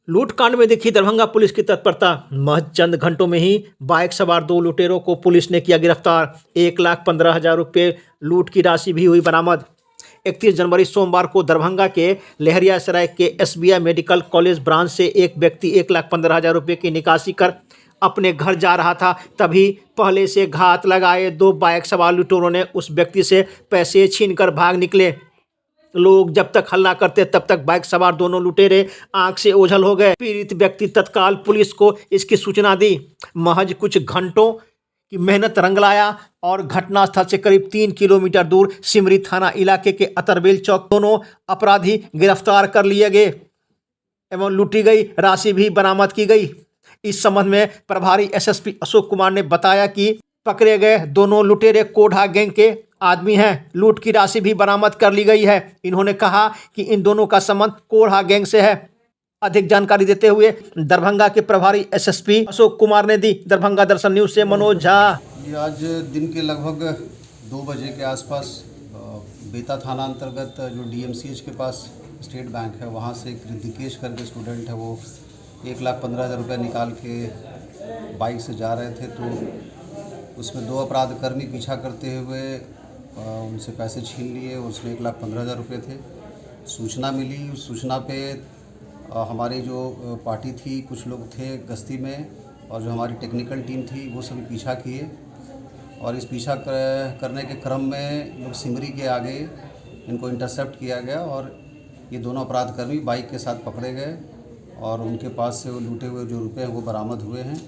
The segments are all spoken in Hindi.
लूटकांड में दिखी दरभंगा पुलिस की तत्परता। महज चंद घंटों में ही बाइक सवार 2 लुटेरों को पुलिस ने किया गिरफ्तार। 1,15,000 रुपये लूट की राशि भी हुई बरामद। 31 जनवरी सोमवार को दरभंगा के लहरियासराय के SBI मेडिकल कॉलेज ब्रांच से एक व्यक्ति 1,15,000 रुपये की निकासी कर अपने घर जा रहा था। तभी पहले से घात लगाए 2 बाइक सवार लुटेरों ने उस व्यक्ति से पैसे छीनकर भाग निकले। लोग जब तक हल्ला करते तब तक बाइक सवार दोनों लुटेरे आंख से ओझल हो गए। पीड़ित व्यक्ति तत्काल पुलिस को इसकी सूचना दी। महज कुछ घंटों की मेहनत रंग लाया और घटनास्थल से करीब 3 किलोमीटर दूर सिमरी थाना इलाके के अतरबेल चौक दोनों अपराधी गिरफ्तार कर लिए गए एवं लूटी गई राशि भी बरामद की गई। इस संबंध में प्रभारी SSP अशोक कुमार ने बताया कि पकड़े गए दोनों लुटेरे कोढ़ा गैंग के आदमी हैं। लूट की राशि भी बरामद कर ली गई है। इन्होंने कहा कि इन दोनों का संबंध कोढ़ा गैंग से है। अधिक जानकारी देते हुए दरभंगा के प्रभारी SSP अशोक कुमार ने दी। दरभंगा दर्शन न्यूज से मनोज झा। आज दिन के लगभग 2 बजे के आसपास बेता थाना अंतर्गत जो DMCH के पास स्टेट बैंक है वहाँ से एक ऋतिकेश करके स्टूडेंट है, वो 1,15,000 रुपये निकाल के बाइक से जा रहे थे। तो उसमें 2 अपराधकर्मी पीछा करते हुए उनसे पैसे छीन लिए। उसमें 1,15,000 रुपये थे। सूचना मिली, उस सूचना पे हमारी जो पार्टी थी, कुछ लोग थे गश्ती में, और जो हमारी टेक्निकल टीम थी वो सभी पीछा किए। और इस पीछा करने के क्रम में लोग सिमरी के आगे इनको इंटरसेप्ट किया गया और ये दोनों अपराधकर्मी बाइक के साथ पकड़े गए और उनके पास से वो लूटे हुए जो रुपए हैं वो बरामद हुए हैं।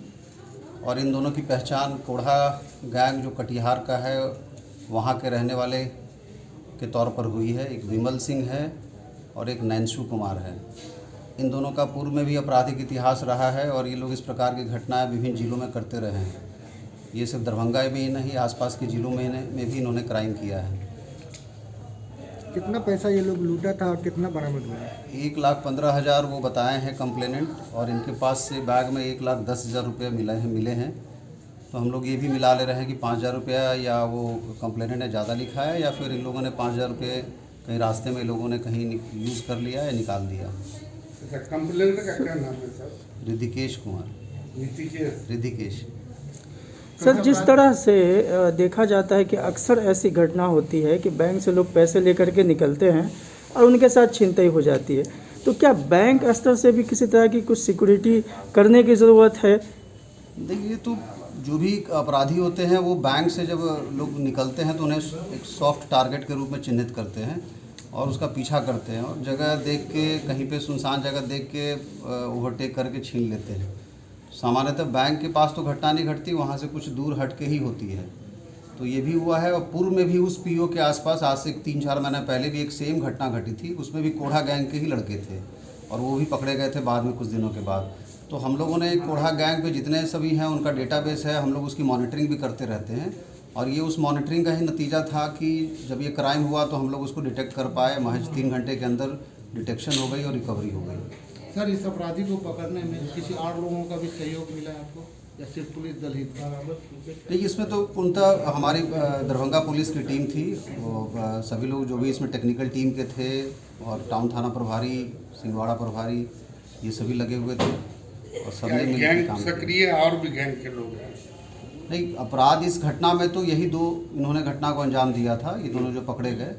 और इन दोनों की पहचान कोढ़ा गैंग जो कटिहार का है वहाँ के रहने वाले के तौर पर हुई है। एक विमल सिंह है और एक नैन्सू कुमार है। इन दोनों का पूर्व में भी आपराधिक इतिहास रहा है और ये लोग इस प्रकार की घटनाएं विभिन्न जिलों में करते रहे हैं। ये सिर्फ दरभंगा में ही नहीं, आसपास के जिलों में भी इन्होंने क्राइम किया है। कितना पैसा ये लोग लूटा था और कितना बरामद हुआ है? 1,15,000 वो बताए हैं कंप्लेनेंट, और इनके पास से बैग में 1,10,000 रुपये मिले हैं। तो हम लोग ये भी मिला ले रहे हैं कि 5,000 रुपया या वो कंप्लेनेंट ने ज़्यादा लिखा है या फिर इन लोगों ने 5,000 रुपये कहीं रास्ते में लोगों ने कहीं यूज़ कर लिया या निकाल दिया। कंप्लेनेंट का क्या नाम है सर? ऋतिकेश कुमार। ऋतिकेश सर, जिस तरह से देखा जाता है कि अक्सर ऐसी घटना होती है कि बैंक से लोग पैसे लेकर के निकलते हैं और उनके साथ छीनताई हो जाती है, तो क्या बैंक स्तर से भी किसी तरह की कुछ सिक्योरिटी करने की ज़रूरत है? देखिए, तो जो भी अपराधी होते हैं वो बैंक से जब लोग निकलते हैं तो उन्हें एक सॉफ्ट टारगेट के रूप में चिन्हित करते हैं और उसका पीछा करते हैं और जगह देख के, कहीं पे सुनसान जगह देख के ओवरटेक करके छीन लेते हैं। सामान्यतः बैंक के पास तो घटना नहीं घटती, वहाँ से कुछ दूर हट के ही होती है। तो ये भी हुआ है। और पूर्व में भी उस PO के आसपास आज से 3-4 महीने पहले भी एक सेम घटना घटी थी। उसमें भी कोढ़ा गैंग के ही लड़के थे और वो भी पकड़े गए थे बाद में, कुछ दिनों के बाद। तो हम लोगों ने कोढ़ा गैंग पे जितने सभी हैं उनका डेटाबेस है, हम लोग उसकी मॉनिटरिंग भी करते रहते हैं। और ये उस मॉनिटरिंग का ही नतीजा था कि जब ये क्राइम हुआ तो हम लोग उसको डिटेक्ट कर पाए। महज 3 घंटे के अंदर डिटेक्शन हो गई और रिकवरी हो गई। सर, इस अपराधी को पकड़ने में किसी और लोगों का भी सहयोग मिला है आपको या सिर्फ पुलिस दल ही था? नहीं, इसमें तो पूर्णतः हमारी दरभंगा पुलिस की टीम थी। सभी लोग जो भी इसमें टेक्निकल टीम के थे और टाउन थाना प्रभारी, सिंहवाड़ा प्रभारी, ये सभी लगे हुए थे और सबने मिलकर काम किया। सक्रिय और भी गैंग के लोग हैं? नहीं, अपराध इस घटना में तो यही 2 इन्होंने घटना को अंजाम दिया था, ये दोनों जो पकड़े गए।